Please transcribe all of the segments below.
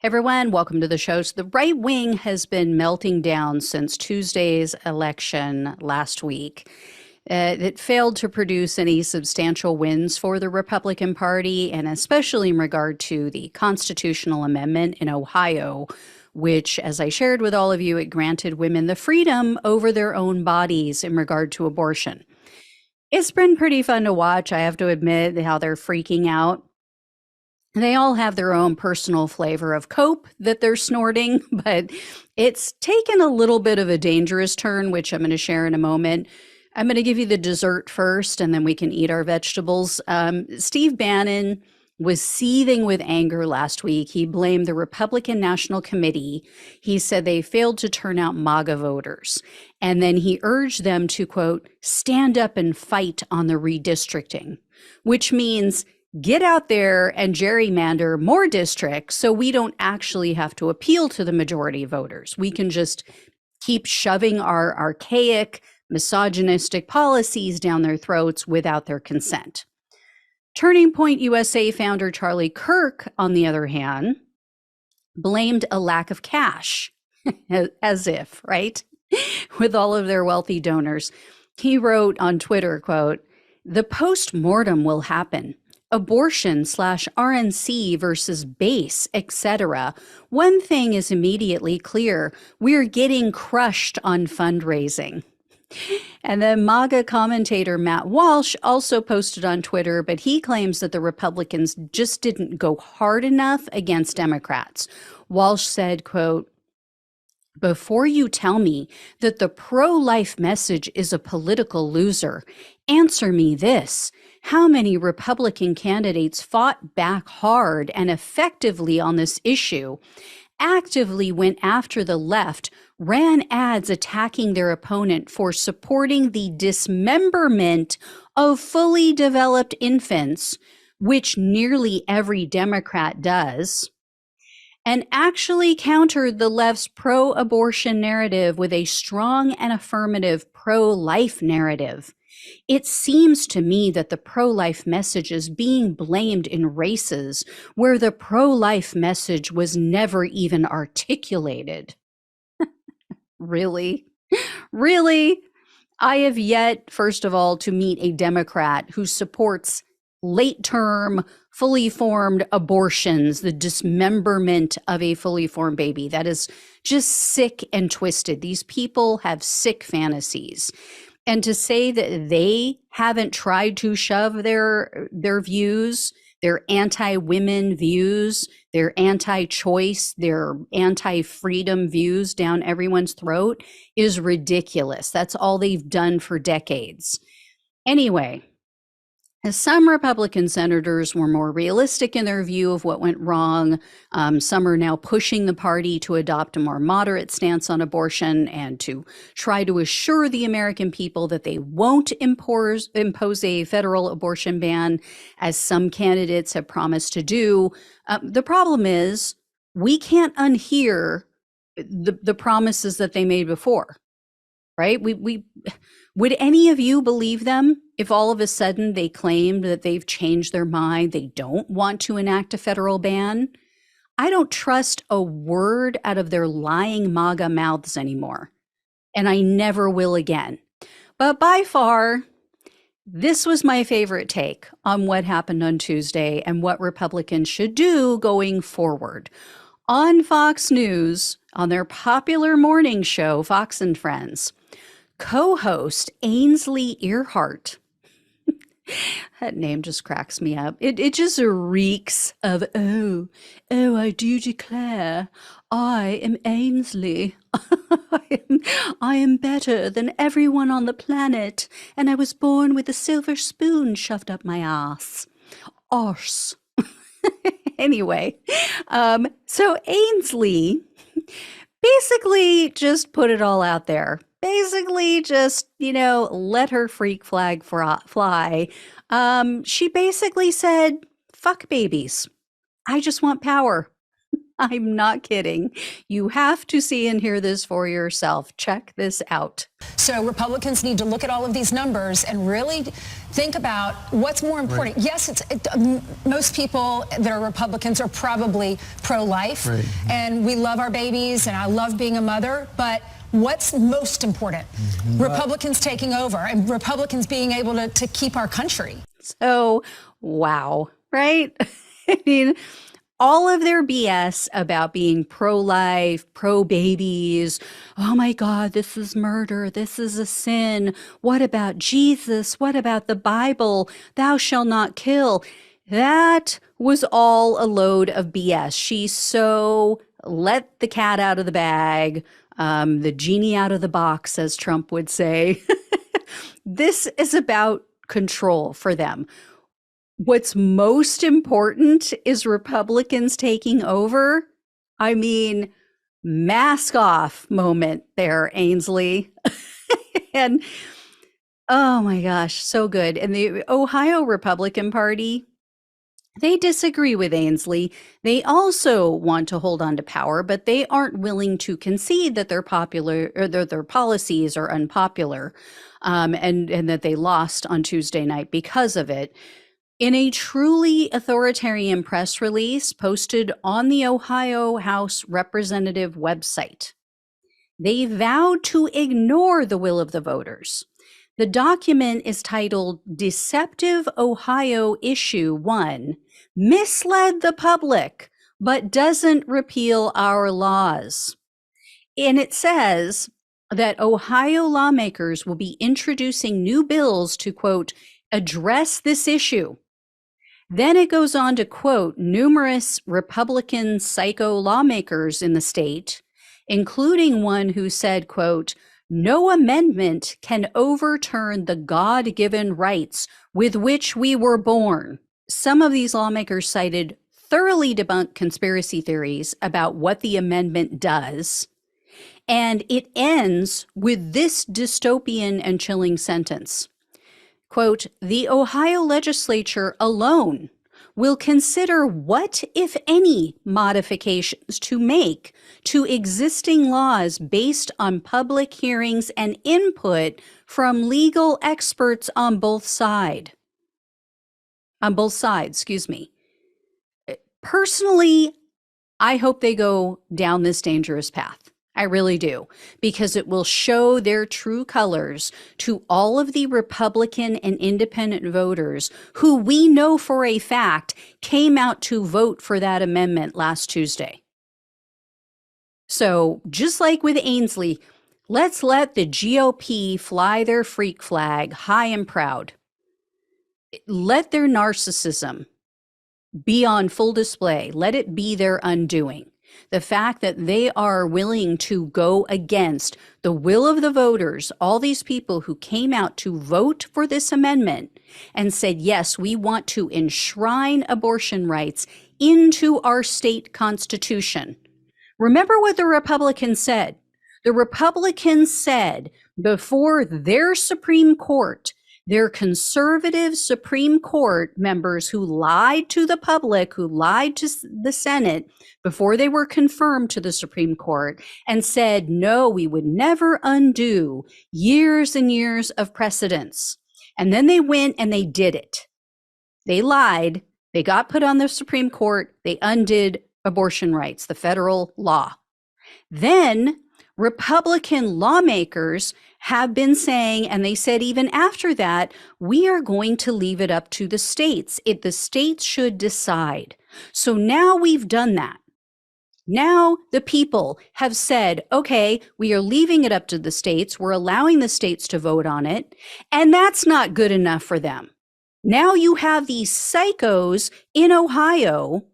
Hey everyone, welcome to the show. So the right wing has been melting down since Tuesday's election last week. It failed to produce any substantial wins for the Republican Party, and especially in regard to the constitutional amendment in Ohio, which, as I shared with all of you, it granted women the freedom over their own bodies in regard to abortion. It's been pretty fun to watch, I have to admit, how they're freaking out. They all have their own personal flavor of cope that they're snorting, but it's taken a little bit of a dangerous turn, which I'm going to share in a moment. I'm going to give you the dessert first, and then we can eat our vegetables. Steve Bannon was seething with anger last week. He blamed the Republican National Committee. He said they failed to turn out MAGA voters. And then he urged them to, quote, stand up and fight on the redistricting, which means get out there and gerrymander more districts so we don't actually have to appeal to the majority of voters. We can just keep shoving our archaic, misogynistic policies down their throats without their consent. Turning Point USA founder Charlie Kirk, on the other hand, blamed a lack of cash, as if, right? With all of their wealthy donors. He wrote on Twitter, quote, the post-mortem will happen. Abortion/RNC versus base, etc. One thing is immediately clear. We're getting crushed on fundraising. And then MAGA commentator Matt Walsh also posted on Twitter, but he claims that the Republicans just didn't go hard enough against Democrats. Walsh said, quote, before you tell me that the pro-life message is a political loser, answer me this. How many Republican candidates fought back hard and effectively on this issue, actively went after the left, ran ads attacking their opponent for supporting the dismemberment of fully developed infants, which nearly every Democrat does, and actually countered the left's pro-abortion narrative with a strong and affirmative pro-life narrative? It seems to me that the pro-life message is being blamed in races where the pro-life message was never even articulated. Really? Really? I have yet, first of all, to meet a Democrat who supports late-term, fully formed abortions, the dismemberment of a fully formed baby. That is just sick and twisted. These people have sick fantasies. And to say that they haven't tried to shove their views, their anti-women views, their anti-choice, their anti-freedom views down everyone's throat is ridiculous. That's all they've done for decades. Anyway, some Republican senators were more realistic in their view of what went wrong. Some are now pushing the party to adopt a more moderate stance on abortion and to try to assure the American people that they won't impose a federal abortion ban, as some candidates have promised to do. The problem is we can't unhear the promises that they made before, right? Would any of you believe them if all of a sudden they claimed that they've changed their mind, they don't want to enact a federal ban? I don't trust a word out of their lying MAGA mouths anymore, and I never will again. But by far, this was my favorite take on what happened on Tuesday and what Republicans should do going forward. On Fox News, on their popular morning show, Fox and Friends, co-host Ainsley Earhart. That name just cracks me up. It just reeks of, I do declare, I am Ainsley. I am better than everyone on the planet, and I was born with a silver spoon shoved up my ass. Arse. Anyway, so Ainsley basically just put it all out there. Basically just, let her freak flag fly. She basically said, fuck babies. I just want power. I'm not kidding. You have to see and hear this for yourself. Check this out. So Republicans need to look at all of these numbers and really think about what's more important. Right. Yes, most people that are Republicans are probably pro-life, right, and we love our babies, and I love being a mother, but what's most important? Republicans taking over and Republicans being able to keep our country. So, wow, right? I mean, all of their BS about being pro-life, pro-babies. Oh my God, this is murder. This is a sin. What about Jesus? What about the Bible? Thou shalt not kill. That was all a load of BS. She so let the cat out of the bag, the genie out of the box, as Trump would say. This is about control for them. What's most important is Republicans taking over. I mean, mask off moment there, Ainsley. And oh my gosh, so good. And the Ohio Republican Party, they disagree with Ainsley. They also want to hold on to power, but they aren't willing to concede that they're popular or that their policies are unpopular, and that they lost on Tuesday night because of it. In a truly authoritarian press release posted on the Ohio House Representative website, they vowed to ignore the will of the voters. The document is titled Deceptive Ohio Issue 1, Misled the Public, but Doesn't Repeal Our Laws. And it says that Ohio lawmakers will be introducing new bills to, quote, address this issue. Then it goes on to quote numerous Republican psycho lawmakers in the state, including one who said, quote, no amendment can overturn the God-given rights with which we were born. Some of these lawmakers cited thoroughly debunked conspiracy theories about what the amendment does. And it ends with this dystopian and chilling sentence. Quote, the Ohio legislature alone will consider what, if any, modifications to make to existing laws based on public hearings and input from legal experts on both sides, excuse me. Personally, I hope they go down this dangerous path. I really do, because it will show their true colors to all of the Republican and independent voters who we know for a fact came out to vote for that amendment last Tuesday. So just like with Ainsley, let's let the GOP fly their freak flag high and proud. Let their narcissism be on full display. Let it be their undoing. The fact that they are willing to go against the will of the voters, all these people who came out to vote for this amendment and said, yes, we want to enshrine abortion rights into our state constitution. Remember what the Republicans said. The Republicans said before their Supreme Court, their conservative Supreme Court members who lied to the public, who lied to the Senate before they were confirmed to the Supreme Court and said, no, we would never undo years and years of precedents. And then they went and they did it. They lied. They got put on the Supreme Court. They undid abortion rights, the federal law. Then Republican lawmakers have been saying, and they said even after that, we are going to leave it up to the states. The states should decide. So now we've done that. Now the people have said, okay, we are leaving it up to the states. We're allowing the states to vote on it. And that's not good enough for them. Now you have these psychos in Ohio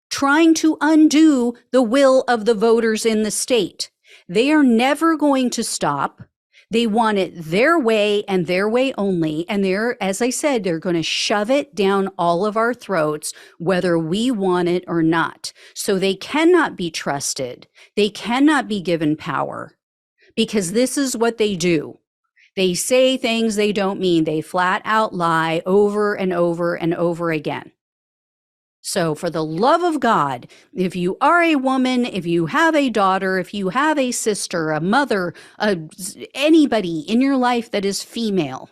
trying to undo the will of the voters in the state. They are never going to stop. They want it their way and their way only. And they're, as I said, they're going to shove it down all of our throats, whether we want it or not. So they cannot be trusted. They cannot be given power, because this is what they do. They say things they don't mean. They flat out lie over and over and over again. So for the love of God, if you are a woman, if you have a daughter, if you have a sister, a mother, anybody in your life that is female,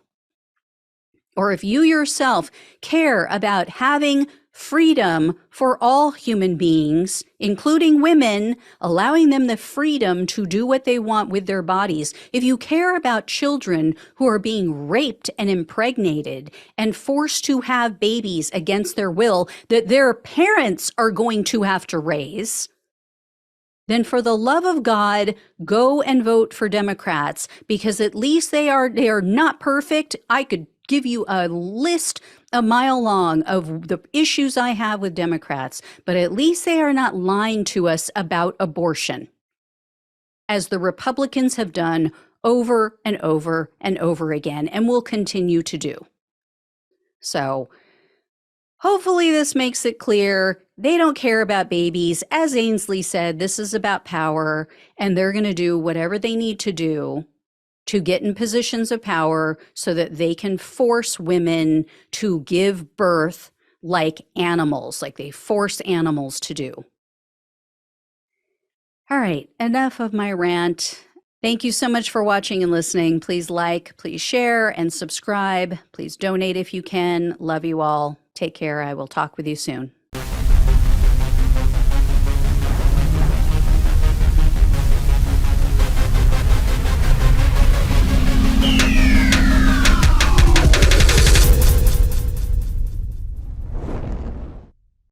or if you yourself care about having freedom for all human beings, including women, allowing them the freedom to do what they want with their bodies, if you care about children who are being raped and impregnated and forced to have babies against their will that their parents are going to have to raise, then for the love of God, go and vote for Democrats, because at least they are not perfect. I could give you a list a mile long of the issues I have with Democrats, but at least they are not lying to us about abortion, as the Republicans have done over and over and over again, and will continue to do. So hopefully this makes it clear they don't care about babies. As Ainsley said, this is about power, and they're going to do whatever they need to do to get in positions of power so that they can force women to give birth like animals, like they force animals to do. All right, enough of my rant. Thank you so much for watching and listening. Please like, please share, and subscribe. Please donate if you can. Love you all. Take care. I will talk with you soon.